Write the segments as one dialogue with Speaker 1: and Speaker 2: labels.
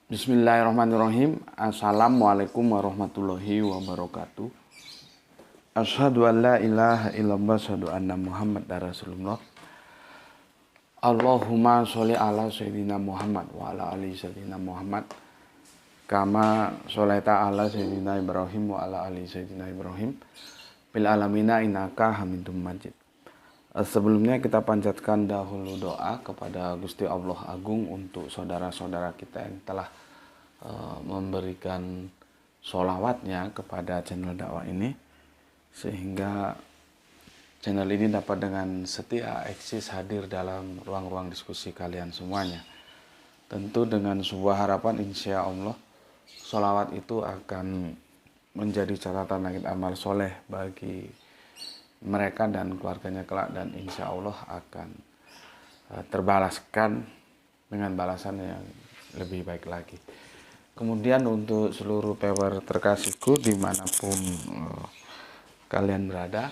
Speaker 1: Bismillahirrahmanirrahim. Assalamualaikum warahmatullahi wabarakatuh. Asyhadu an la ilaha illallah, asyhadu anna Muhammad Rasulullah. Allahumma sholli ala sayyidina Muhammad wa ala ali sayyidina Muhammad. Kama sholaita ala sayyidina Ibrahim wa ala ali sayyidina Ibrahim. Bil alamina innaka Hamidum Majid. Sebelumnya kita panjatkan dahulu doa kepada Gusti Allah Agung untuk saudara-saudara kita yang telah memberikan sholawatnya kepada channel dakwah ini, sehingga channel ini dapat dengan setia eksis hadir dalam ruang-ruang diskusi kalian semuanya. Tentu dengan sebuah harapan, insya Allah sholawat itu akan menjadi catatan langit amal soleh bagi mereka dan keluarganya kelak, dan insya Allah akan terbalaskan dengan balasan yang lebih baik lagi. Kemudian untuk seluruh viewer terkasihku dimanapun kalian berada,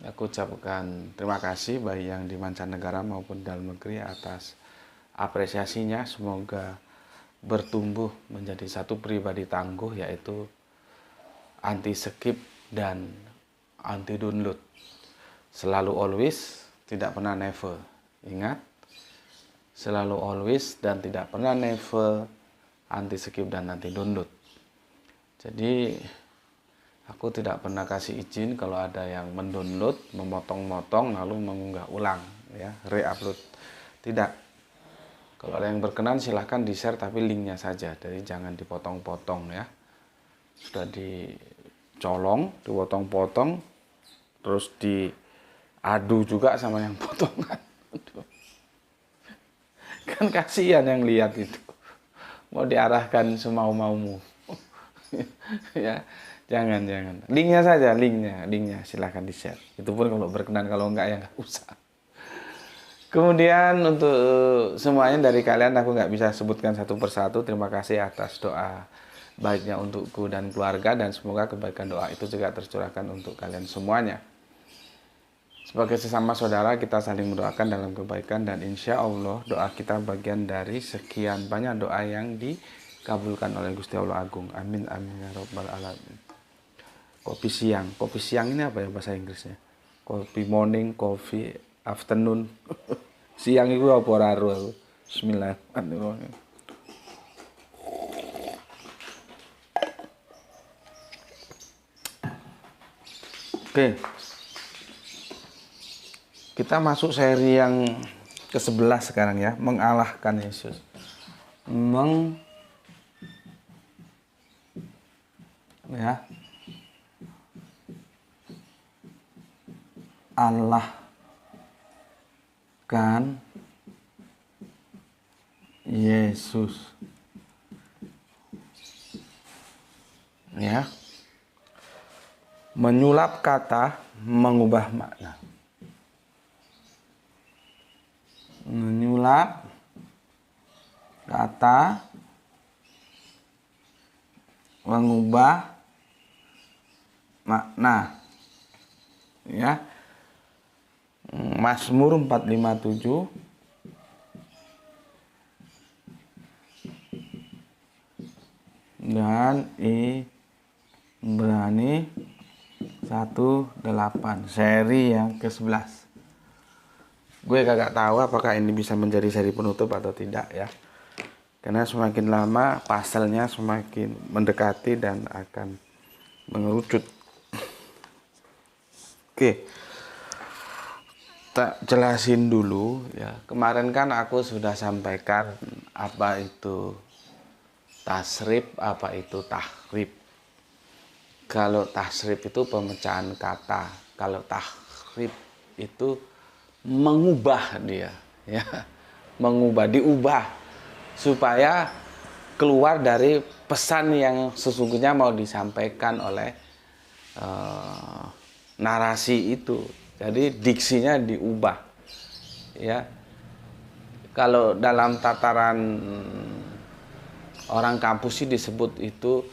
Speaker 1: aku ucapkan terima kasih baik yang di mancanegara maupun dalam negeri atas apresiasinya. Semoga bertumbuh menjadi satu pribadi tangguh, yaitu anti skip dan anti download. Selalu always, tidak pernah never. Ingat, selalu always dan tidak pernah never, anti skip dan anti download. Jadi aku tidak pernah kasih izin kalau ada yang mendownload, memotong-motong lalu mengunggah ulang, ya, re-upload. Tidak. Kalau ada yang berkenan silahkan di-share, tapi linknya saja, jadi jangan dipotong-potong, ya. Sudah dicolong, dipotong-potong, terus diadu juga sama yang potongan. Kan kasihan yang lihat itu, mau diarahkan semau-maumu. Ya, jangan. Linknya saja, linknya silahkan di-share. Itu pun kalau berkenan, kalau enggak ya enggak usah. Kemudian untuk semuanya dari kalian aku nggak bisa sebutkan satu persatu. Terima kasih atas doa baiknya untukku dan keluarga, dan semoga kebaikan doa itu juga tercurahkan untuk kalian semuanya. Sebagai sesama saudara, kita saling mendoakan dalam kebaikan, dan insya Allah doa kita bagian dari sekian banyak doa yang dikabulkan oleh Gusti Allah Agung. Amin amin ya rabbal alamin. Kopi siang ini apa ya bahasa Inggrisnya? Kopi morning, kopi afternoon. Siang itu apa raru? Bismillahirrahmanirrahim. Oke. Kita masuk seri yang ke-11 sekarang, ya, mengalahkan Yesus. Mengalahkan Yesus. Ya. Menyulap kata, mengubah makna. Menyulap kata, mengubah makna, ya. Mazmur 457 dan Ibrani 1:8, seri yang ke-11. Gue kagak tahu apakah ini bisa menjadi seri penutup atau tidak, ya. Karena semakin lama pasalnya semakin mendekati dan akan mengerucut. Oke. Tak jelasin dulu, ya. Kemarin kan aku sudah sampaikan apa itu tasrif, apa itu tahrif. Kalau tasrif itu pemecahan kata, kalau tahrif itu mengubah dia, ya, diubah supaya keluar dari pesan yang sesungguhnya mau disampaikan oleh narasi itu. Jadi diksinya diubah, ya. Kalau dalam tataran orang kampus sih disebut itu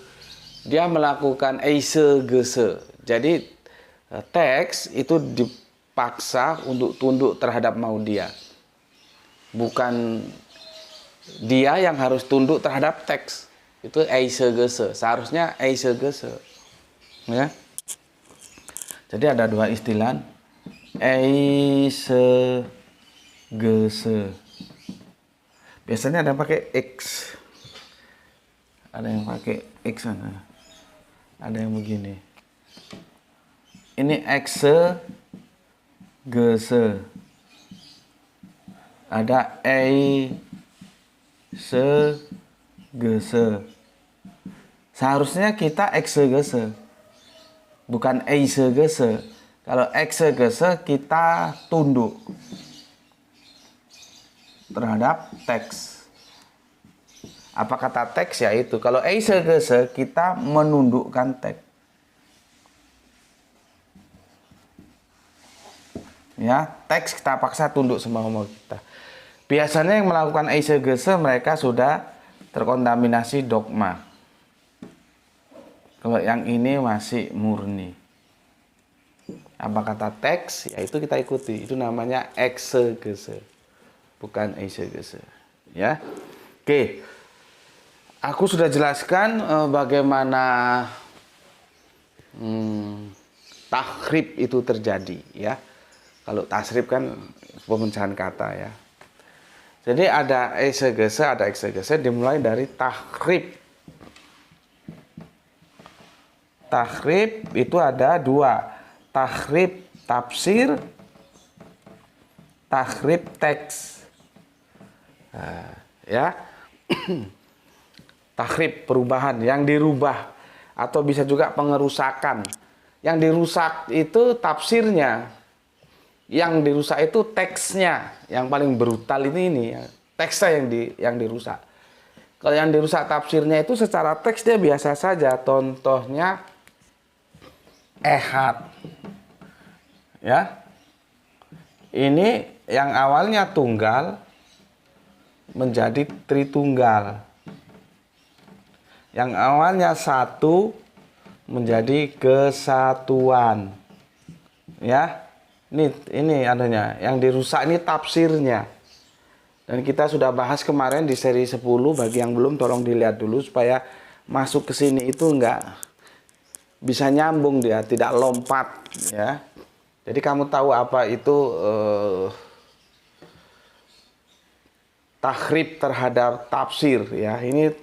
Speaker 1: dia melakukan eisegese. Jadi teks itu dipaksa untuk tunduk terhadap mau dia, bukan dia yang harus tunduk terhadap teks. Itu eise gese. Seharusnya eise gese. Ya. Jadi ada dua istilah. Eise gese. Biasanya ada yang pakai X. Ada yang pakai X sana. Ada yang begini. Ini eise gese. Ada exegese. Seharusnya kita exegese, bukan eisegese. Kalau exegese kita tunduk terhadap teks. Apa kata teks ya itu. Kalau eisegese kita menundukkan teks. Ya, teks kita paksa tunduk sama mau kita. Biasanya yang melakukan eisegese mereka sudah terkontaminasi dogma. Kalau yang ini masih murni. Apa kata teks? Ya itu kita ikuti. Itu namanya exegese, bukan eisegese. Ya, oke. Aku sudah jelaskan bagaimana tahrib itu terjadi. Ya, kalau tasrif kan pemecahan kata ya. Jadi ada eisegese, ada exegese, dimulai dari tahrib. Tahrib itu ada dua. Tahrib tafsir, tahrib teks. Nah, ya. Tahrib perubahan, yang dirubah. Atau bisa juga pengerusakan. Yang dirusak itu tafsirnya. Yang dirusak itu teksnya, yang paling brutal ini teksnya yang dirusak. Kalau yang dirusak tafsirnya itu secara teks dia biasa saja. Contohnya ehad, ya. Ini yang awalnya tunggal menjadi tritunggal. Yang awalnya satu menjadi kesatuan, ya. Ini adanya. Yang dirusak ini tafsirnya. Dan kita sudah bahas kemarin di seri 10. Bagi yang belum tolong dilihat dulu supaya masuk ke sini itu enggak bisa nyambung dia, tidak lompat ya. Jadi kamu tahu apa itu tahrib terhadap tafsir ya. Ini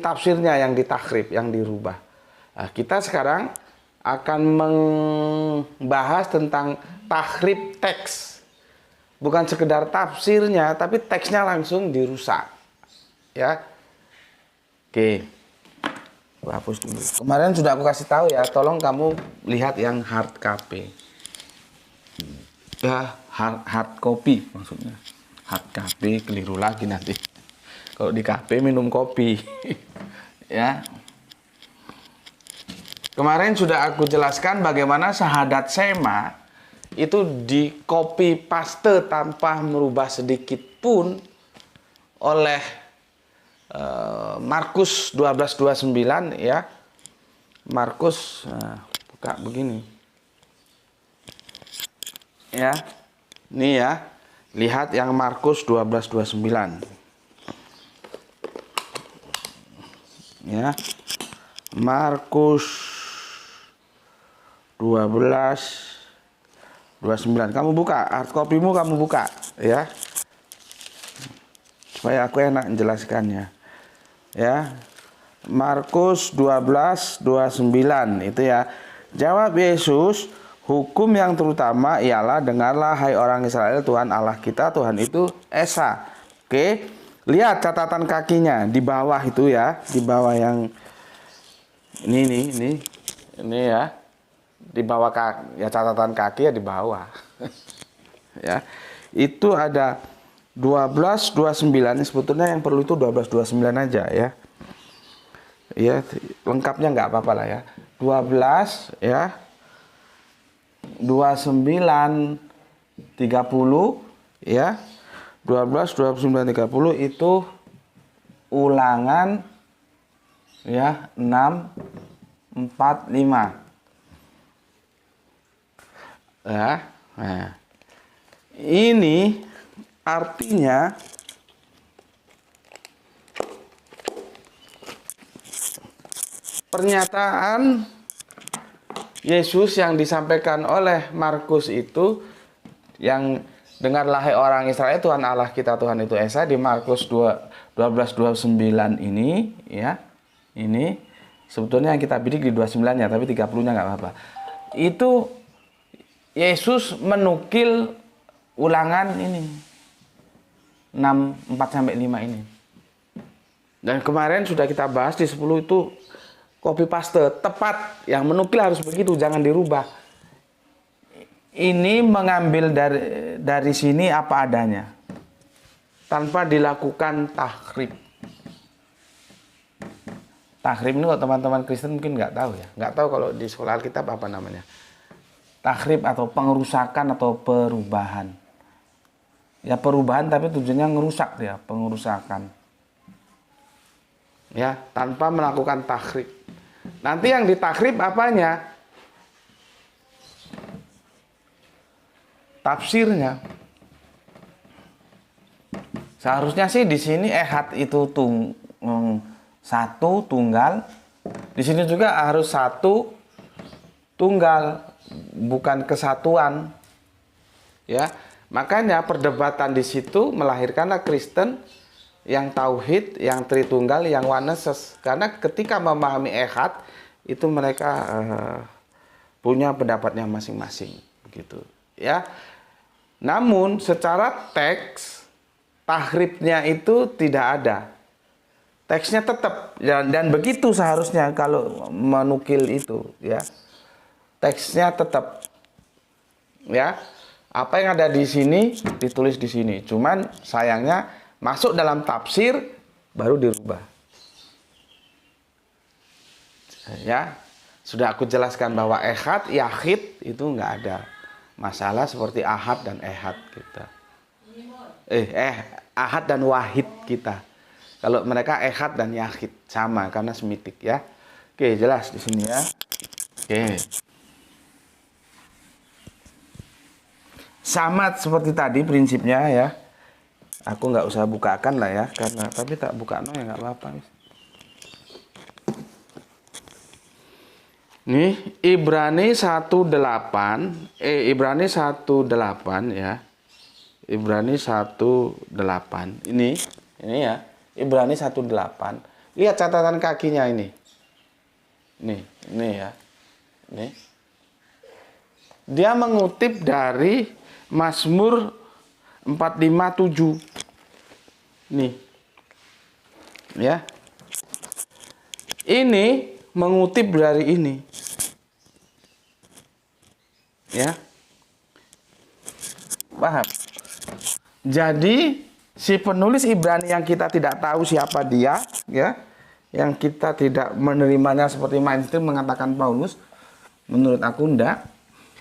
Speaker 1: tafsirnya yang ditahrib, yang dirubah. Nah, kita sekarang akan membahas tentang tahrib teks. Bukan sekedar tafsirnya, tapi teksnya langsung dirusak. Ya. Oke. Gua hapus dulu. Kemarin sudah aku kasih tahu ya, tolong kamu lihat yang hard copy. Ya, hard copy maksudnya. Hard copy keliru lagi nanti. Kalau di kafe minum kopi. Ya. Kemarin sudah aku jelaskan bagaimana syahadat sema itu di copy paste tanpa merubah sedikit pun oleh Markus 12:29 ya. Markus buka begini. Ya. Ini ya. Lihat yang Markus 12:29. Ya. Markus 12:29. Kamu buka, hard copy-mu kamu buka ya. Supaya aku enak menjelaskannya. Ya. Markus 12:29 itu ya. Jawab Yesus, hukum yang terutama ialah dengarlah hai orang Israel, Tuhan Allah kita, Tuhan itu Esa. Oke. Lihat catatan kakinya di bawah itu ya, di bawah yang ini ya. Di bawah kaki, ya catatan kaki ya di bawah. Ya. Itu ada 12:29, sebetulnya yang perlu itu 12:29 aja ya. Ya, lengkapnya nggak apa-apa lah ya. 12 ya. 29:30 ya. 29:30 itu ulangan ya 6:45. Ya. Nah. Ini artinya pernyataan Yesus yang disampaikan oleh Markus itu, yang dengarlah hai orang Israel, Tuhan Allah kita Tuhan itu Esa, di Markus 12:29 ini ya. Ini sebetulnya yang kita bidik di 29-nya, tapi 30-nya nggak apa-apa. Itu Yesus menukil ulangan ini 6:4-5 ini. Dan kemarin sudah kita bahas di 10 itu copy paste, tepat, yang menukil harus begitu, jangan dirubah. Ini mengambil dari sini apa adanya, tanpa dilakukan tahrif. Tahrif ini kalau teman-teman Kristen mungkin nggak tahu ya, nggak tahu kalau di sekolah Alkitab apa namanya. Tahrif atau pengerusakan atau perubahan. Ya perubahan tapi tujuannya ngerusak ya, pengerusakan. Ya, tanpa melakukan tahrif. Nanti yang ditahrif apanya? Tafsirnya. Seharusnya sih di sini ehad itu satu tunggal. Di sini juga harus satu tunggal, bukan kesatuan. Ya, makanya perdebatan di situ melahirkanlah Kristen yang tauhid, yang tritunggal, yang oneness. Karena ketika memahami ehad itu mereka punya pendapatnya masing-masing, begitu. Ya. Namun secara teks tahrifnya itu tidak ada. Teksnya tetap dan begitu seharusnya kalau menukil itu ya. Teksnya tetap ya. Apa yang ada di sini ditulis di sini. Cuman sayangnya masuk dalam tafsir baru dirubah. Ya. Sudah aku jelaskan bahwa ehad, yahid itu nggak ada masalah seperti ahad dan ehad kita. Ahad dan wahid kita. Kalau mereka ehad dan yahid sama karena semitik ya. Oke, jelas di sini ya. Oke. Sama seperti tadi prinsipnya ya. Aku nggak usah bukakan lah ya, karena tapi tak buka no ya nggak apa-apa. Nih, Ibrani 1:8, Ibrani 1:8 ya. Ibrani 1:8. Ini ya, Ibrani 1:8. Lihat catatan kakinya ini. Ini ya. Ini. Dia mengutip dari Mazmur 457. Nih. Ya. Ini mengutip dari ini. Ya. Paham? Jadi si penulis Ibrani yang kita tidak tahu siapa dia, ya, yang kita tidak menerimanya seperti mainstream mengatakan Paulus, menurut aku enggak.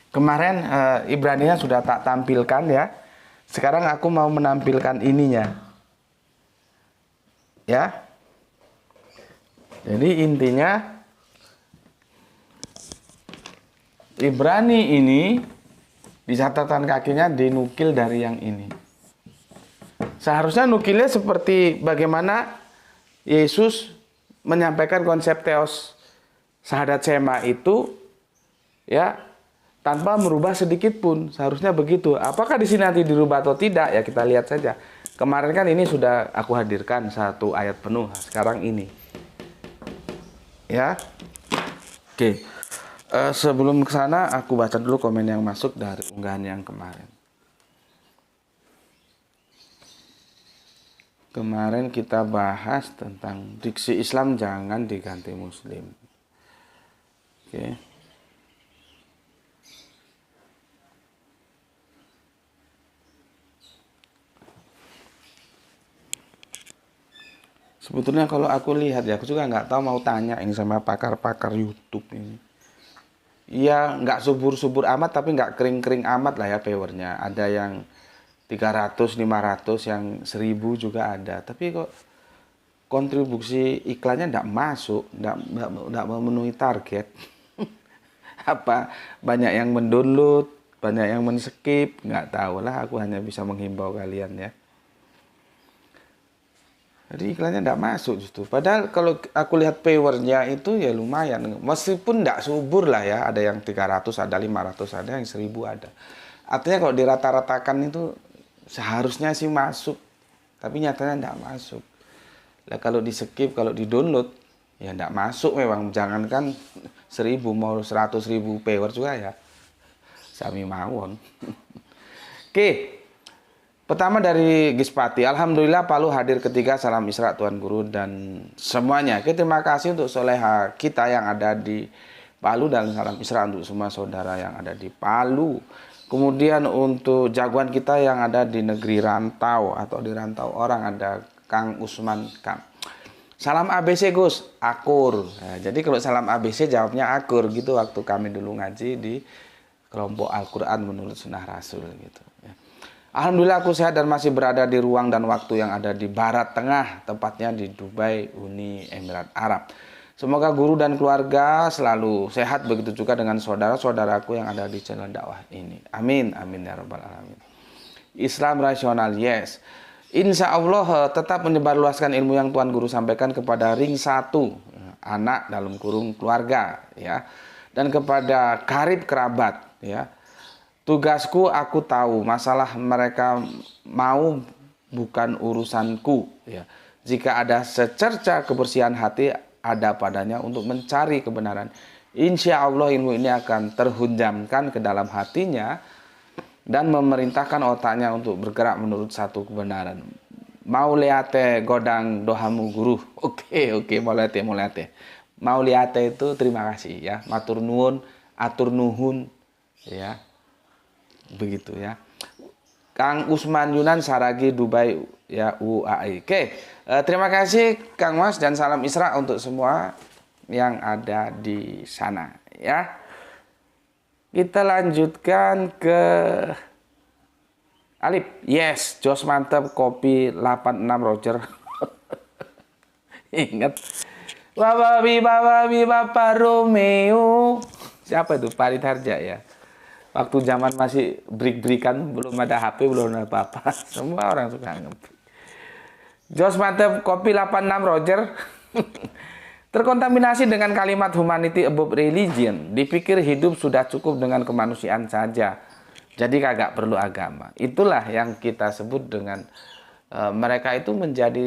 Speaker 1: Kemarin Ibraninya sudah tak tampilkan ya. Sekarang aku mau menampilkan ininya. Ya. Jadi intinya Ibrani ini di catatan kakinya dinukil dari yang ini. Seharusnya nukilnya seperti bagaimana Yesus menyampaikan konsep teos syahadat sema itu ya tanpa merubah sedikit pun. Seharusnya begitu. Apakah di sini nanti dirubah atau tidak ya kita lihat saja. Kemarin kan ini sudah aku hadirkan satu ayat penuh. Sekarang ini. Ya. Oke. Sebelum ke sana aku baca dulu komen yang masuk dari unggahan yang kemarin. Kemarin kita bahas tentang diksi Islam jangan diganti Muslim. Oke. Sebetulnya kalau aku lihat ya, aku juga nggak tahu mau tanya ini sama pakar-pakar YouTube ini. Iya, nggak subur-subur amat tapi nggak kering-kering amat lah ya viewernya. Ada yang 300, 500, yang 1000 juga ada. Tapi kok kontribusi iklannya nggak masuk, nggak memenuhi target. Apa banyak yang mendownload, banyak yang men-skip, nggak tahu lah. Aku hanya bisa menghimbau kalian ya. Jadi iklannya tidak masuk justru. Padahal kalau aku lihat powernya itu ya lumayan. Meskipun tidak subur lah ya. Ada yang 300, ada 500, ada yang 1000 ada. Artinya kalau dirata-ratakan itu seharusnya sih masuk. Tapi nyatanya tidak masuk. Lah kalau di skip, kalau di download, ya tidak masuk memang. Jangankan 1000, mau 100.000 power juga ya. Sami mawon. Oke. Pertama dari Gispati, Alhamdulillah Palu hadir ketiga, salam Isra Tuan Guru dan semuanya. Oke, terima kasih untuk soleha kita yang ada di Palu dan salam Isra untuk semua saudara yang ada di Palu. Kemudian untuk jagoan kita yang ada di negeri rantau atau di rantau orang ada Kang Usman Kang. Salam ABC Gus, akur. Nah, jadi kalau salam ABC jawabnya akur gitu waktu kami dulu ngaji di kelompok Al-Quran menurut Sunnah Rasul gitu. Alhamdulillah aku sehat dan masih berada di ruang dan waktu yang ada di Barat Tengah, tepatnya di Dubai, Uni Emirat Arab. Semoga guru dan keluarga selalu sehat, begitu juga dengan saudara-saudaraku yang ada di channel dakwah ini. Amin, amin ya rabbal alamin. Islam rasional, yes. Insya Allah tetap menyebarluaskan ilmu yang Tuan Guru sampaikan kepada ring 1, anak dalam kurung keluarga, ya, dan kepada karib kerabat, ya. Tugasku aku tahu, masalah mereka mau bukan urusanku. Ya. Jika ada secerca kebersihan hati ada padanya untuk mencari kebenaran, insya Allah ilmu ini akan terhunjamkan ke dalam hatinya dan memerintahkan otaknya untuk bergerak menurut satu kebenaran. Mau liate godang dohamu guru. Oke, mau liate. Mau liate itu terima kasih ya. Matur nuwun, atur nuhun, ya. Begitu ya. Kang Usman Yunan Saragi Dubai ya UAE. Oke, terima kasih Kang Mas dan salam Isra untuk semua yang ada di sana ya. Kita lanjutkan ke Alip. Yes, Jos mantap kopi 86 Roger. Ingat. Bapak Romeo. Siapa itu? Farid Harja ya. Waktu zaman masih break-breakan, belum ada HP, belum ada apa-apa. Semua orang suka nge-break. Jos mantap kopi 86 Roger. Terkontaminasi dengan kalimat humanity above religion. Dipikir hidup sudah cukup dengan kemanusiaan saja. Jadi kagak perlu agama. Itulah yang kita sebut dengan mereka itu menjadi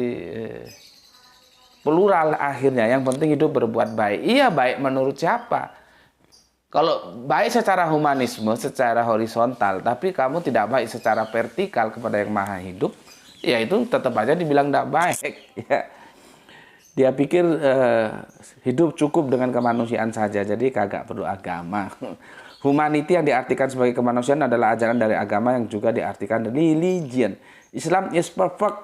Speaker 1: plural akhirnya. Yang penting hidup berbuat baik. Iya, baik menurut siapa? Kalau baik secara humanisme, secara horizontal, tapi kamu tidak baik secara vertikal kepada yang maha hidup, ya itu tetap aja dibilang tidak baik. Ya. Dia pikir hidup cukup dengan kemanusiaan saja, jadi kagak perlu agama. Humanity yang diartikan sebagai kemanusiaan adalah ajaran dari agama yang juga diartikan religion. Islam is perfect,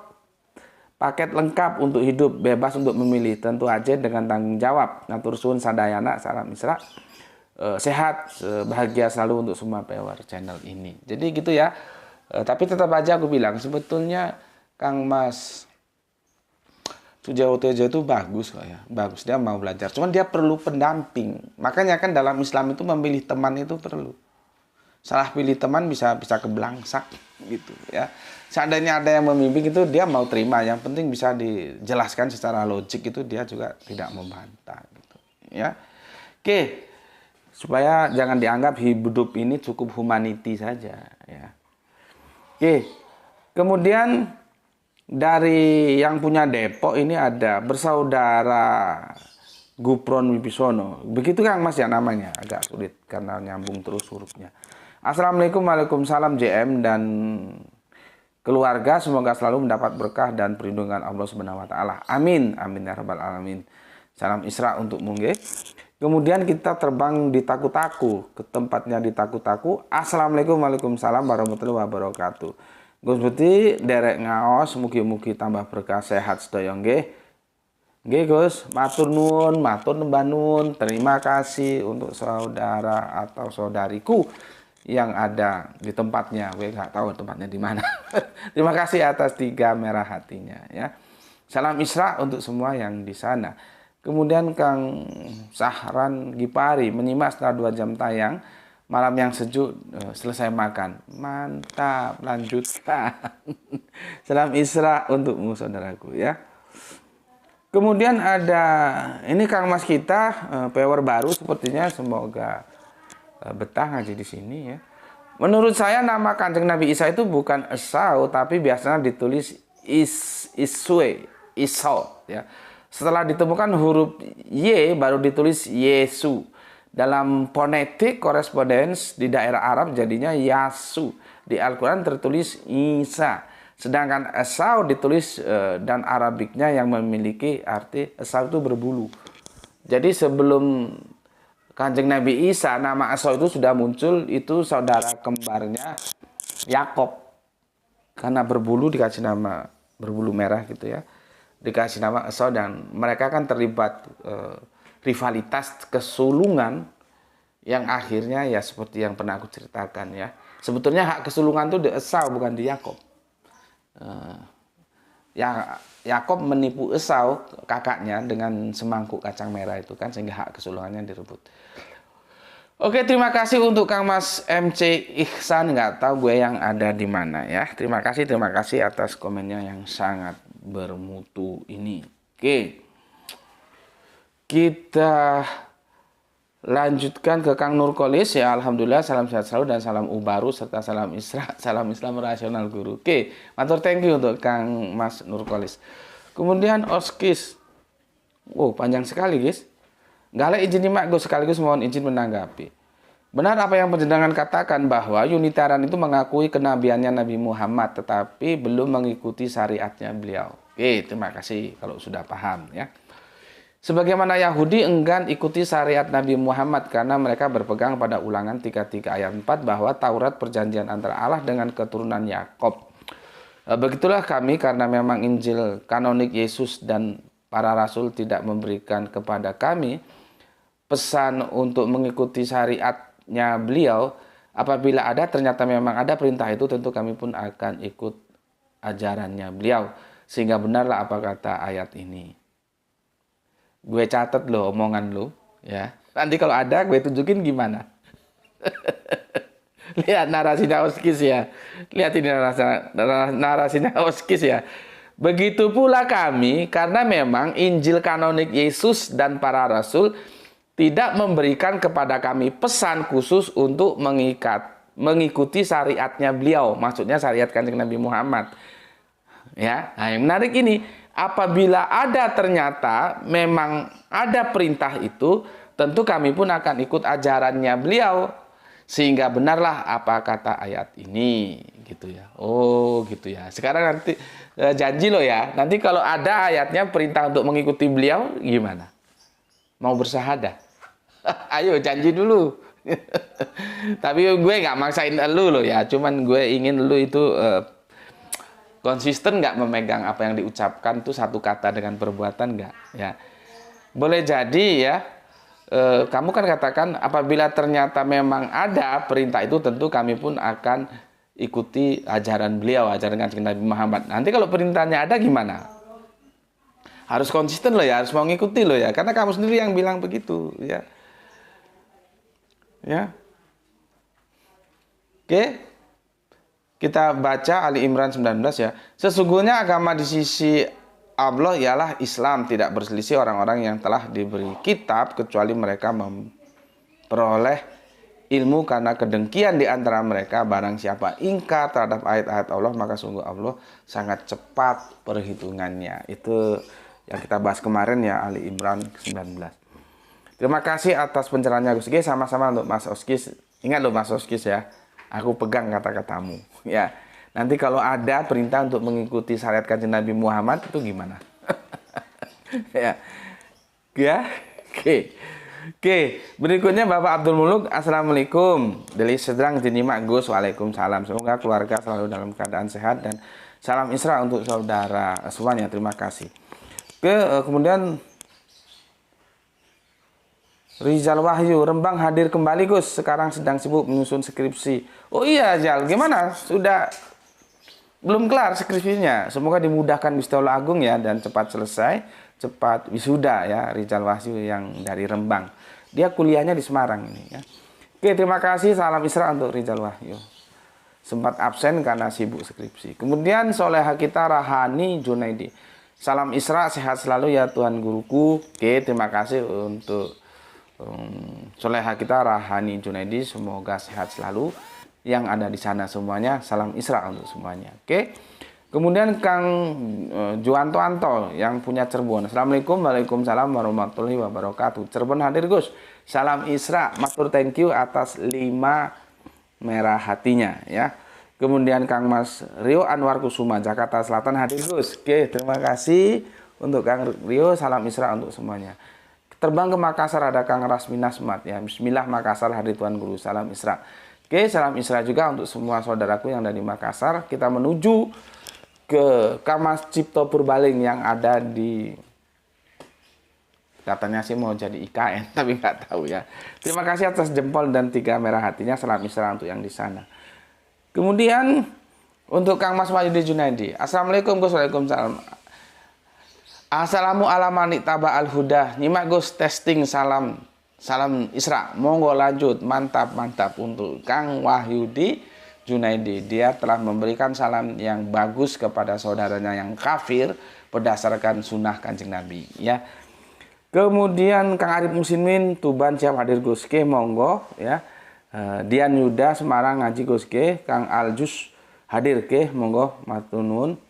Speaker 1: paket lengkap untuk hidup, bebas untuk memilih, tentu aja dengan tanggung jawab. Ngatur suun sadayana, salam Isra. Sehat, bahagia selalu untuk semua power channel ini. Jadi gitu ya. Tapi tetap aja aku bilang sebetulnya Kang Mas Sujawo Tejo itu bagus kok ya. Bagus, dia mau belajar. Cuman dia perlu pendamping. Makanya kan dalam Islam itu memilih teman itu perlu. Salah pilih teman bisa keblangsak gitu ya. Seandainya ada yang membimbing itu dia mau terima. Yang penting bisa dijelaskan secara logik itu dia juga tidak membantah gitu ya. Oke. Supaya jangan dianggap hidup ini cukup humanity saja ya. Oke. Kemudian dari yang punya Depok ini ada bersaudara Gupron Wibisono. Begitu Kang Mas ya namanya, agak sulit karena nyambung terus hurufnya. Assalamualaikum, waalaikumsalam JM dan keluarga, semoga selalu mendapat berkah dan perlindungan Allah Subhanahu wa taala. Amin, amin ya rabbal alamin. Salam Isra untuk Mungge. Kemudian kita terbang di Taku-Taku, ke tempatnya di Taku-Taku. Assalamualaikum, waalaikumsalam warahmatullahi wabarakatuh. Gus Beti derek ngaos, mugi-mugi tambah berkah sehat sedaya nggih. Nggih Gus, matur nuwun, matur nembah nuwun. Terima kasih untuk saudara atau saudariku yang ada di tempatnya. Gue nggak tahu tempatnya di mana. Terima kasih atas 3 merah hatinya ya. Salam Isra untuk semua yang di sana. Kemudian Kang Sahran Gipari menyimak setelah 2 jam tayang, malam yang sejuk, selesai makan. Mantap, lanjutkan. Salam Isra untukmu saudaraku ya. Kemudian ada ini Kang Mas kita power baru sepertinya, semoga betah ngaji di sini ya. Menurut saya nama Kanjeng Nabi Isa itu bukan Esau, tapi biasanya ditulis Iswe, Isau ya. Setelah ditemukan huruf Y baru ditulis Yesu. Dalam fonetik korespondens di daerah Arab jadinya Yasu. Di Al-Quran tertulis Isa. Sedangkan Esau ditulis dan Arabiknya yang memiliki arti Esau itu berbulu. Jadi sebelum Kanjeng Nabi Isa, nama Esau itu sudah muncul, itu saudara kembarnya Yakob. Karena berbulu dikasih nama, berbulu merah gitu ya. Dikasih nama Esau dan mereka kan terlibat rivalitas kesulungan yang akhirnya ya seperti yang pernah aku ceritakan ya. Sebetulnya hak kesulungan itu di Esau bukan di Yakob. Ya Yakob menipu Esau kakaknya dengan semangkuk kacang merah itu kan, sehingga hak kesulungannya direbut. Oke, terima kasih untuk Kang Mas MC Ihsan, nggak tahu gue yang ada di mana ya. Terima kasih atas komennya yang sangat bermutu ini. Oke, kita lanjutkan ke Kang Nurkolis ya. Alhamdulillah, salam sehat selalu dan salam ubaru serta salam Islam rasional guru. Oke, matur thank you untuk Kang Mas Nurkolis. Kemudian Oskis, panjang sekali guys. Gale izin nyimak gue sekaligus mohon izin menanggapi. Benar apa yang penjenengan katakan bahwa Unitaran itu mengakui kenabiannya Nabi Muhammad tetapi belum mengikuti syariatnya beliau. Oke, terima kasih kalau sudah paham ya. Sebagaimana Yahudi enggan ikuti syariat Nabi Muhammad karena mereka berpegang pada Ulangan 33 ayat 4 bahwa Taurat perjanjian antara Allah dengan keturunan Yakob. Begitulah kami karena memang Injil kanonik Yesus dan para rasul tidak memberikan kepada kami pesan untuk mengikuti syariatnya beliau. Apabila ada, ternyata memang ada perintah itu, tentu kami pun akan ikut ajarannya beliau. Sehingga benarlah apa kata ayat ini. Gue catat loh omongan lo ya. Nanti kalau ada gue tunjukin gimana. Lihat narasinya Oskis ya. Lihat ini narasinya Oskis ya. Begitu pula kami, karena memang Injil kanonik Yesus dan para rasul tidak memberikan kepada kami pesan khusus untuk mengikuti syariatnya beliau. Maksudnya syariat Kanjeng Nabi Muhammad. Ya, nah yang menarik ini, apabila ada ternyata memang ada perintah itu, tentu kami pun akan ikut ajarannya beliau. Sehingga benarlah apa kata ayat ini, gitu ya. Oh, gitu ya. Sekarang nanti janji lo ya, nanti kalau ada ayatnya perintah untuk mengikuti beliau, gimana? Mau bersahadah? Ayo janji dulu. Tapi gue nggak maksain lu lo ya, cuman gue ingin lu itu konsisten nggak memegang apa yang diucapkan tuh satu kata dengan perbuatan nggak ya. Boleh jadi ya, kamu kan katakan apabila ternyata memang ada perintah itu, tentu kami pun akan ikuti ajaran beliau, ajaran Kanjeng Nabi Muhammad. Nanti kalau perintahnya ada gimana? Harus konsisten loh ya, harus mau ngikuti loh ya, karena kamu sendiri yang bilang begitu ya. Ya. Oke. Kita baca Ali Imran 19 ya. Sesungguhnya agama di sisi Allah ialah Islam, tidak berselisih orang-orang yang telah diberi kitab kecuali mereka memperoleh ilmu karena kedengkian di antara mereka. Barang siapa ingkar terhadap ayat-ayat Allah, maka sungguh Allah sangat cepat perhitungannya. Itu yang kita bahas kemarin ya, Ali Imran 19. Terima kasih atas pencerahannya Gus G. Sama-sama untuk Mas Oskis. Ingat loh Mas Oskis ya, aku pegang kata-katamu ya. Nanti kalau ada perintah untuk mengikuti syariat Kanjeng Nabi Muhammad itu gimana? Ya. Oke. Berikutnya Bapak Abdul Muluk, Assalamualaikum. Dari sedang dinyimak Gus. Waalaikumsalam. Semoga keluarga selalu dalam keadaan sehat dan salam Isra untuk saudara semuanya. Terima kasih. Kemudian Rizal Wahyu, Rembang hadir kembali Gus. Sekarang sedang sibuk menyusun skripsi. Oh iya Zal, gimana? Sudah belum kelar skripsinya. Semoga dimudahkan Gusti Allah Agung ya dan cepat selesai, cepat wisuda ya. Rizal Wahyu yang dari Rembang. Dia kuliahnya di Semarang ini ya. Oke, terima kasih. Salam Isra untuk Rizal Wahyu. Sempat absen karena sibuk skripsi. Kemudian soleha kita Rahani Junaidi. Salam Isra, sehat selalu ya Tuhan Guruku. Oke, terima kasih untuk soleha kita Rahani Junaidi, semoga sehat selalu yang ada di sana semuanya. Salam Isra untuk semuanya. Oke. Kemudian Kang Juanto Anto yang punya Cirebon. Assalamualaikum, waalaikumsalam warahmatullahi wabarakatuh. Cirebon hadir Gus. Salam Isra, matur thank you atas 5 merah hatinya ya. Kemudian Kang Mas Rio Anwar Kusuma Jakarta Selatan hadir Gus. Oke, terima kasih untuk Kang Rio. Salam Isra untuk semuanya. Terbang ke Makassar ada Kang Rasmina Smat ya. Bismillah Makassar hadir Tuan Guru. Salam Isra. Oke, salam Isra juga untuk semua saudaraku yang ada di Makassar. Kita menuju ke Kamas Cipto Purbaling yang ada di, katanya sih mau jadi IKN tapi nggak tahu ya. Terima kasih atas jempol dan 3 merah hatinya. Salam Isra untuk yang di sana. Kemudian untuk Kang Mas Wahyudi Junaidi. Assalamualaikum Gus. Waalaikumsalam. Assalamu ala manik taba al huda. Nyimak Gus, testing salam. Salam Isra. Monggo lanjut. Mantap untuk Kang Wahyudi Junaidi. Dia telah memberikan salam yang bagus kepada saudaranya yang kafir berdasarkan sunnah Kanjeng Nabi ya. Kemudian Kang Arif Muslimin Tuban siap hadir Gus. Oke, monggo ya. Dian Yuda Semarang ngaji Gus. Oke, Kang Aljus hadir ke, monggo matur nuwun.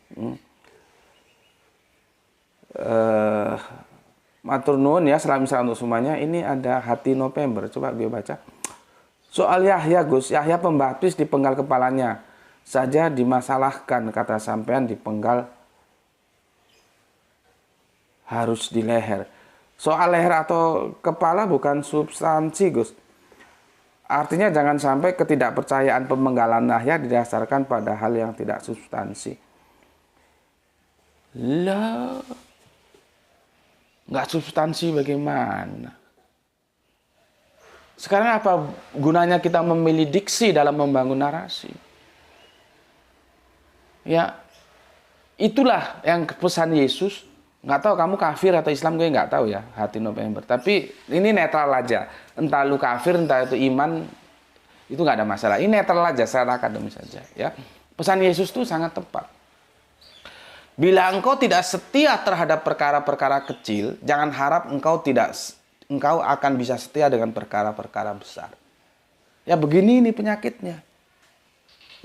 Speaker 1: Matur nuwun ya, salam untuk semuanya. Ini ada hati November, coba gue baca. Soal Yahya Gus, Yahya pembaptis dipenggal kepalanya saja dimasalahkan, kata sampean dipenggal harus di leher. Soal leher atau kepala bukan substansi Gus. Artinya jangan sampai ketidakpercayaan pemenggalan Yahya didasarkan pada hal yang tidak substansi. Lah, nggak substansi bagaimana? Sekarang apa gunanya kita memilih diksi dalam membangun narasi? Ya, itulah yang pesan Yesus. Nggak tahu kamu kafir atau Islam, gue nggak tahu ya, hati November. Tapi ini netral aja. Entah lu kafir, entah itu iman, itu nggak ada masalah. Ini netral aja, secara akademis saja. Ya, pesan Yesus itu sangat tepat. Bila engkau tidak setia terhadap perkara-perkara kecil, jangan harap engkau akan bisa setia dengan perkara-perkara besar. Ya begini ini penyakitnya.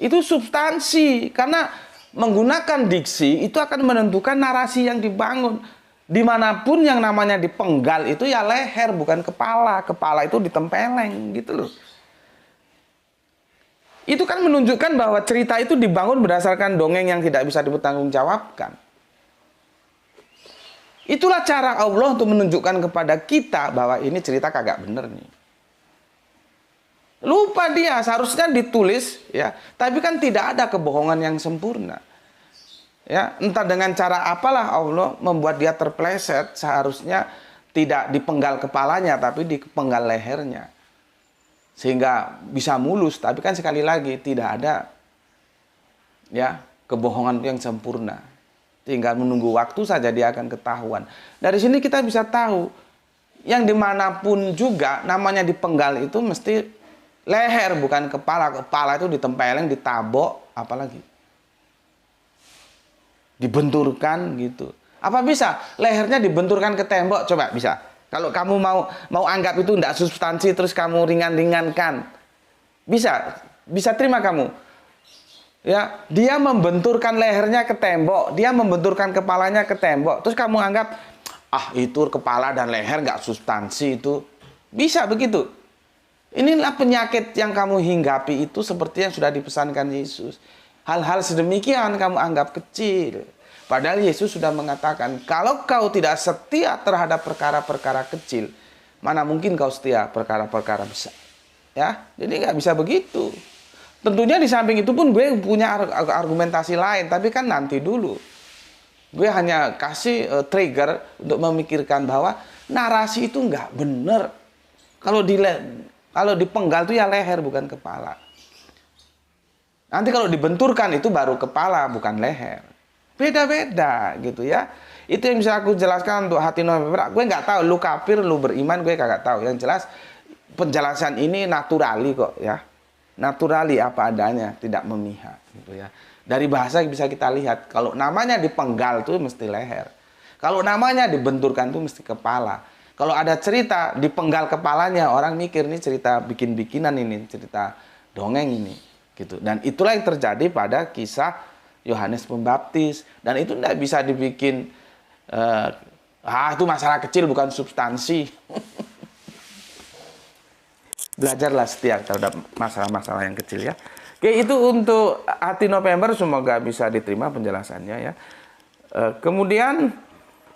Speaker 1: Itu substansi. Karena menggunakan diksi itu akan menentukan narasi yang dibangun. Dimanapun yang namanya dipenggal itu ya leher bukan kepala. Kepala itu ditempeleng gitu loh. Itu kan menunjukkan bahwa cerita itu dibangun berdasarkan dongeng yang tidak bisa dipertanggungjawabkan. Itulah cara Allah untuk menunjukkan kepada kita bahwa ini cerita kagak bener nih. Lupa dia, seharusnya ditulis ya, tapi kan tidak ada kebohongan yang sempurna. Ya, entah dengan cara apalah Allah membuat dia terpleset, seharusnya tidak dipenggal kepalanya tapi dipenggal lehernya. Sehingga bisa mulus, tapi kan sekali lagi tidak ada ya kebohongan yang sempurna. Tinggal menunggu waktu saja dia akan ketahuan. Dari sini kita bisa tahu, yang dimanapun juga namanya dipenggal itu mesti leher bukan kepala. Kepala itu ditempeleng, ditabok, apalagi dibenturkan gitu. Apa bisa lehernya dibenturkan ke tembok? Coba bisa. Kalau kamu mau anggap itu tidak substansi terus kamu ringan-ringankan, bisa terima kamu. Ya, dia membenturkan lehernya ke tembok, dia membenturkan kepalanya ke tembok. Terus kamu anggap, itu kepala dan leher nggak substansi itu. Bisa begitu. Inilah penyakit yang kamu hinggapi itu seperti yang sudah dipesankan Yesus. Hal-hal sedemikian kamu anggap kecil. Padahal Yesus sudah mengatakan, kalau kau tidak setia terhadap perkara-perkara kecil, mana mungkin kau setia perkara-perkara besar. Ya, jadi nggak bisa begitu. Tentunya di samping itu pun gue punya argumentasi lain, tapi kan nanti dulu. Gue hanya kasih trigger untuk memikirkan bahwa narasi itu nggak bener. Kalau dipenggal itu ya leher bukan kepala. Nanti kalau dibenturkan itu baru kepala bukan leher. Beda-beda gitu ya. Itu yang bisa aku jelaskan untuk hati November. Gue nggak tahu lu kafir, lu beriman, gue kagak tahu. Yang jelas penjelasan ini naturali kok ya. Naturali apa adanya, tidak memihak gitu ya. Dari bahasa bisa kita lihat, kalau namanya dipenggal tuh mesti leher. Kalau namanya dibenturkan tuh mesti kepala. Kalau ada cerita dipenggal kepalanya, orang mikir ini cerita bikin-bikinan ini, cerita dongeng ini, gitu. Dan itulah yang terjadi pada kisah Yohanes Pembaptis. Dan itu tidak bisa dibikin, itu masalah kecil bukan substansi. Belajarlah setia terhadap masalah-masalah yang kecil ya. Oke, itu untuk hati November, semoga bisa diterima penjelasannya ya. Kemudian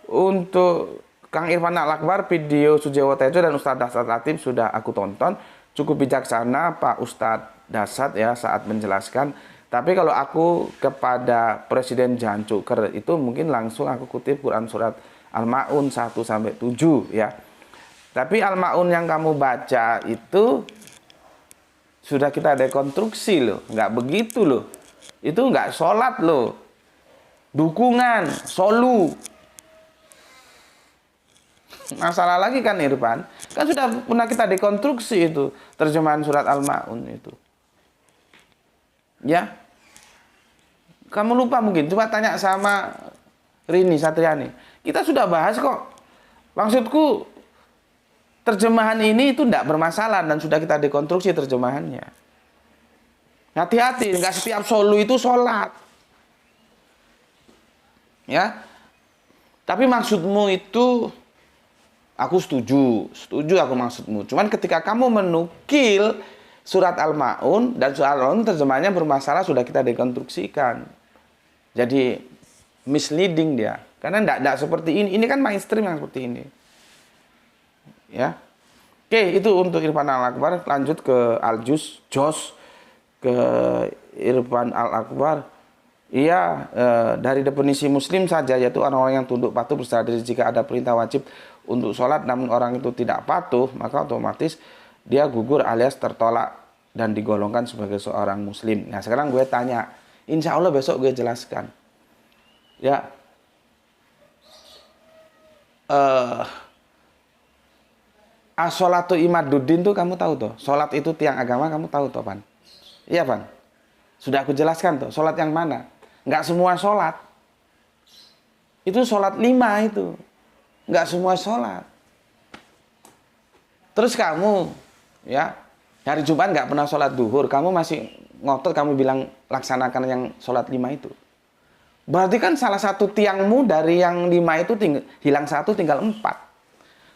Speaker 1: untuk Kang Irfan Al-Akbar, video Sujewo Tejo dan Ustadz Dasat Latif sudah aku tonton. Cukup bijaksana Pak Ustadz Dasat ya saat menjelaskan. Tapi kalau aku kepada Presiden Jan Cuker itu mungkin langsung aku kutip Quran surat Al-Ma'un 1-7 ya. Tapi Al-Ma'un yang kamu baca itu sudah kita dekonstruksi loh, nggak begitu loh. Itu nggak sholat loh. Dukungan, solu. Masalah lagi kan Irfan? Kan sudah pernah kita dekonstruksi itu terjemahan surat Al-Ma'un itu. Ya. Kamu lupa mungkin, coba tanya sama Rini Satriani. Kita sudah bahas kok. Maksudku terjemahan ini itu tidak bermasalah dan sudah kita dekonstruksi terjemahannya. Hati-hati, nggak setiap solu itu sholat. Ya. Tapi maksudmu itu, aku setuju aku maksudmu. Cuman ketika kamu menukil surat Al-Ma'un dan surat Al-Ma'un terjemahannya bermasalah, sudah kita dekonstruksikan. Jadi misleading dia. Karena tidak seperti ini. Ini kan mainstream yang seperti ini. Ya, oke, itu untuk Irfan Al-Akbar. Lanjut ke Jos ke Irfan Al-Akbar. Iya, dari definisi Muslim saja, yaitu orang-orang yang tunduk patuh berserah diri jika ada perintah wajib untuk sholat, namun orang itu tidak patuh, maka otomatis dia gugur alias tertolak dan digolongkan sebagai seorang Muslim. Nah, sekarang gue tanya, insya Allah besok gue jelaskan. Ya, as-sholatu imaduddin tuh kamu tahu tuh. Sholat itu tiang agama, kamu tahu tuh, Pan? Iya, Pan? Sudah aku jelaskan tuh. Sholat yang mana? Nggak semua sholat. Itu sholat 5 itu. Nggak semua sholat. Terus kamu, ya, hari Jumat nggak pernah sholat duhur. Kamu masih ngotot, kamu bilang laksanakan yang sholat 5 itu. Berarti kan salah satu tiangmu dari yang 5 itu hilang 1, tinggal 4.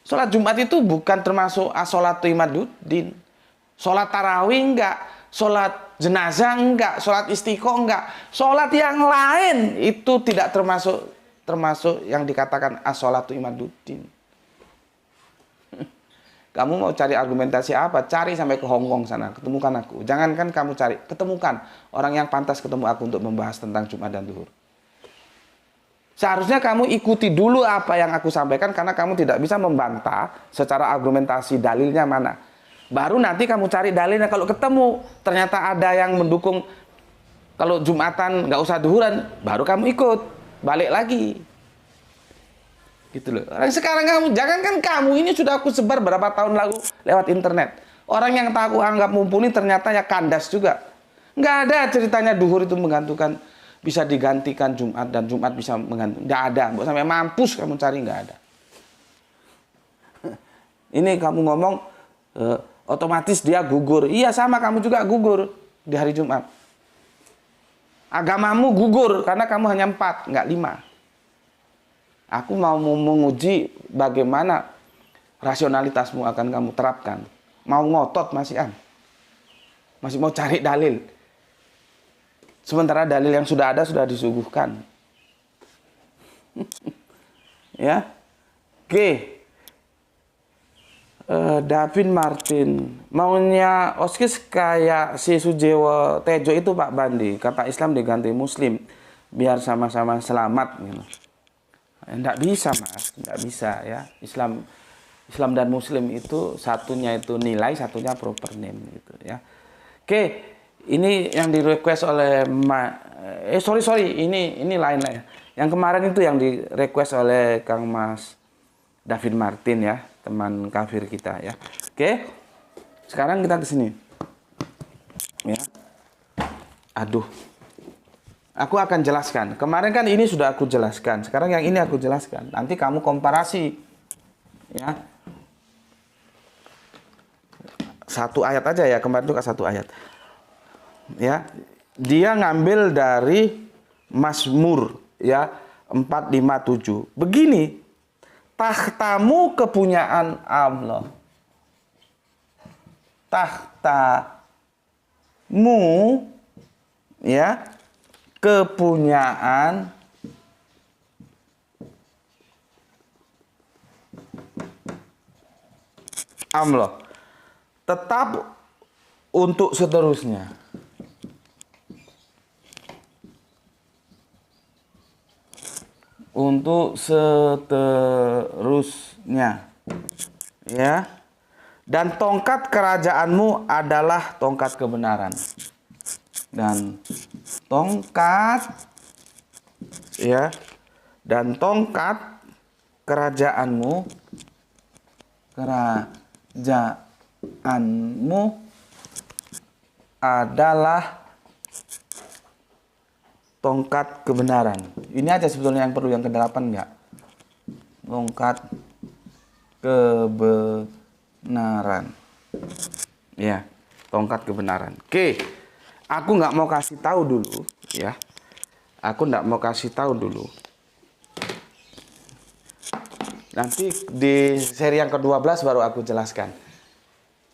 Speaker 1: Sholat Jumat itu bukan termasuk as-sholatu imaduddin. Sholat tarawih enggak, sholat jenazah enggak, sholat istiqo enggak. Sholat yang lain itu tidak termasuk yang dikatakan as-sholatu imaduddin. Kamu mau cari argumentasi apa? Cari sampai ke Hongkong sana, ketemukan aku. Jangankan kamu cari, ketemukan orang yang pantas ketemu aku untuk membahas tentang Jumat dan Duhur. Seharusnya kamu ikuti dulu apa yang aku sampaikan, karena kamu tidak bisa membantah secara argumentasi dalilnya mana. Baru nanti kamu cari dalilnya. Kalau ketemu ternyata ada yang mendukung kalau Jumatan nggak usah duhuran, baru kamu ikut, balik lagi. Gitu loh. Orang sekarang jangankan kamu, ini sudah aku sebar berapa tahun lalu lewat internet. Orang yang tak aku anggap mumpuni ternyata ya kandas juga. Nggak ada ceritanya duhur itu menggantungkan, bisa digantikan Jumat dan Jumat bisa menggantung. Nggak ada. Sampai mampus kamu cari, nggak ada. Ini kamu ngomong otomatis dia gugur. Iya, sama, kamu juga gugur di hari Jumat. Agamamu gugur karena kamu hanya 4, nggak 5. Aku mau menguji bagaimana rasionalitasmu akan kamu terapkan. Mau ngotot masih mau cari dalil. Sementara dalil yang sudah ada sudah disuguhkan. Ya. Oke. Davin Martin, maunya Oskis kayak si Sujewo Tejo itu Pak Bandi, kata Islam diganti Muslim biar sama-sama selamat gitu. Nggak bisa, Mas, nggak bisa ya. Islam dan Muslim itu satunya itu nilai, satunya proper name gitu ya. Oke, ini yang di request oleh ini lain lah ya. Yang kemarin itu yang di request oleh Kang Mas David Martin ya, teman kafir kita ya. Oke. Sekarang kita ke sini. Ya. Aduh. Aku akan jelaskan. Kemarin kan ini sudah aku jelaskan. Sekarang yang ini aku jelaskan. Nanti kamu komparasi. Ya. Satu ayat aja ya. Kemarin itu satu ayat. Ya. Dia ngambil dari Mazmur ya 457. Begini. Tahtamu kepunyaan Allah. Tahtamu ya kepunyaan Allah tetap untuk seterusnya. Untuk seterusnya. Ya. Dan tongkat kerajaanmu adalah tongkat kebenaran. Dan tongkat ya, dan tongkat kerajaanmu adalah tongkat kebenaran. Ini aja sebetulnya yang perlu, yang ke-8 enggak? Tongkat kebenaran. Ya, tongkat kebenaran. Oke. Aku nggak mau kasih tahu dulu, ya. Aku nggak mau kasih tahu dulu. Nanti di seri yang ke-12 baru aku jelaskan.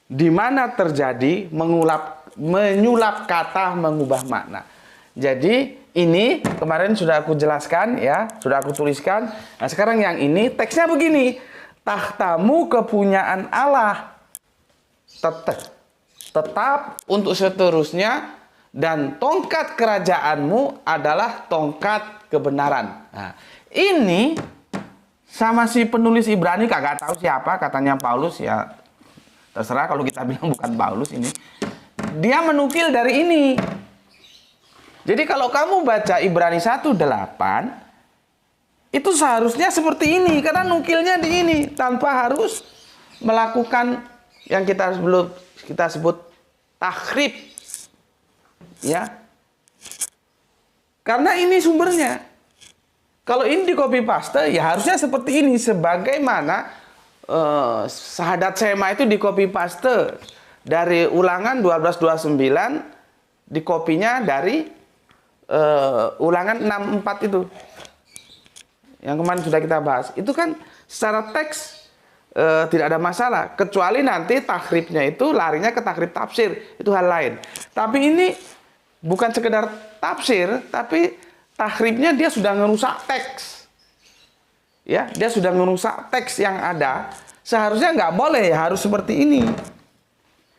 Speaker 1: Di mana terjadi menyulap kata mengubah makna. Jadi ini kemarin sudah aku jelaskan, ya, sudah aku tuliskan. Nah sekarang yang ini teksnya begini. Tahtamu kepunyaan Allah. Tetap untuk seterusnya. Dan tongkat kerajaanmu adalah tongkat kebenaran. Nah, ini sama si penulis Ibrani kagak tahu siapa, katanya Paulus, ya terserah kalau kita bilang bukan Paulus ini. Dia menukil dari ini. Jadi kalau kamu baca Ibrani 1:8 itu seharusnya seperti ini karena nukilnya di ini tanpa harus melakukan yang kita sebut takhrib. Ya, karena ini sumbernya. Kalau ini di copy paste, ya harusnya seperti ini. Sebagaimana Sahadat Sema itu di copy paste dari Ulangan 12:29, di kopinya dari Ulangan 6:4 itu, yang kemarin sudah kita bahas. Itu kan secara teks tidak ada masalah, kecuali nanti takhribnya itu larinya ke takhrib tafsir, itu hal lain. Tapi ini bukan sekedar tafsir, tapi takhribnya dia sudah ngerusak teks. Ya, dia sudah ngerusak teks yang ada. Seharusnya nggak boleh, harus seperti ini.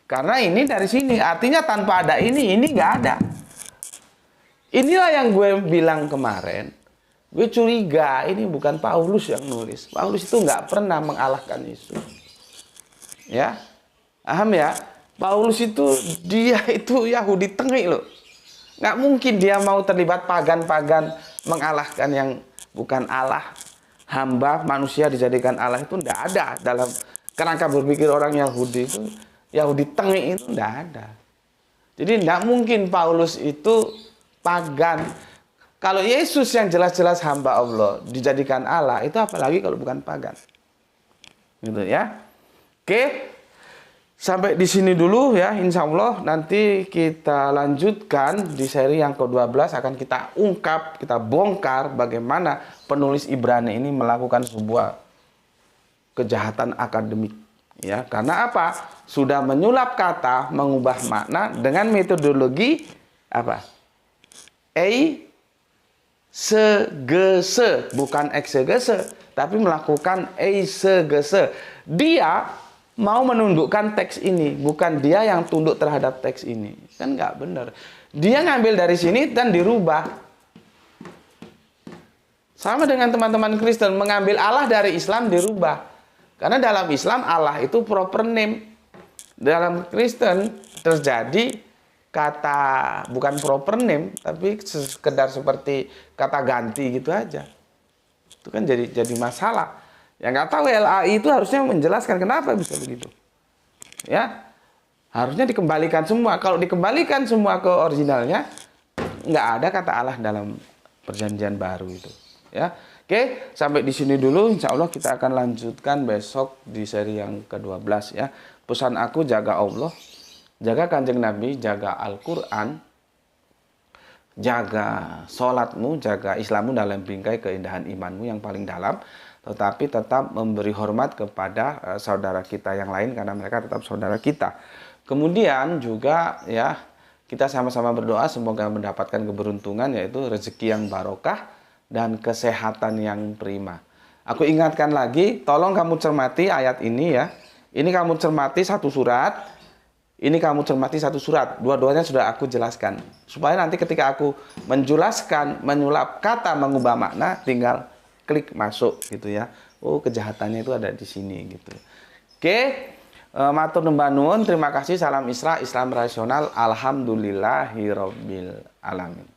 Speaker 1: Karena ini dari sini, artinya tanpa ada ini nggak ada. Inilah yang gue bilang kemarin. Gue curiga ini bukan Paulus yang nulis. Paulus itu nggak pernah mengalahkan Yesus. Ya, paham ya? Paulus itu, dia itu Yahudi tengik loh. Nggak mungkin dia mau terlibat pagan-pagan mengalahkan yang bukan Allah. Hamba manusia dijadikan Allah itu nggak ada dalam kerangka berpikir orang Yahudi itu. Yahudi tengik itu nggak ada. Jadi nggak mungkin Paulus itu pagan. Kalau Yesus yang jelas-jelas hamba Allah dijadikan Allah, itu apalagi kalau bukan pagan. Gitu ya. Oke. Sampai di sini dulu ya, insya Allah nanti kita lanjutkan di seri yang ke-12, akan kita ungkap, kita bongkar bagaimana penulis Ibrani ini melakukan sebuah kejahatan akademik. Ya, karena apa? Sudah menyulap kata, mengubah makna dengan metodologi apa? Eisegese, bukan eksegese, tapi melakukan eisegese. Dia mau menundukkan teks ini, bukan dia yang tunduk terhadap teks ini. Kan nggak benar. Dia ngambil dari sini dan dirubah. Sama dengan teman-teman Kristen, mengambil Allah dari Islam dirubah. Karena dalam Islam Allah itu proper name. Dalam Kristen terjadi kata bukan proper name, tapi sekedar seperti kata ganti gitu aja. Itu kan jadi masalah. Yang nggak tahu LAI itu harusnya menjelaskan kenapa bisa begitu. Ya, harusnya dikembalikan semua. Kalau dikembalikan semua ke originalnya, nggak ada kata Allah dalam perjanjian baru itu. Ya, oke, sampai di sini dulu. Insya Allah kita akan lanjutkan besok di seri yang ke-12 ya. Pesan aku, jaga Allah, jaga Kanjeng Nabi, jaga Al-Quran, jaga sholatmu, jaga Islammu dalam bingkai keindahan imanmu yang paling dalam. Tetapi tetap memberi hormat kepada saudara kita yang lain karena mereka tetap saudara kita. Kemudian juga ya, kita sama-sama berdoa semoga mendapatkan keberuntungan, yaitu rezeki yang barokah dan kesehatan yang prima. Aku ingatkan lagi, tolong kamu cermati ayat ini ya. Ini kamu cermati satu surat, ini kamu cermati satu surat. Dua-duanya sudah aku jelaskan. Supaya nanti ketika aku menjelaskan, menyulap kata, mengubah makna, tinggal klik masuk gitu ya. Oh, kejahatannya itu ada di sini gitu. Oke. Matur nembah nuwun, terima kasih, salam Isra, Islam rasional, alhamdulillahirabbil alamin.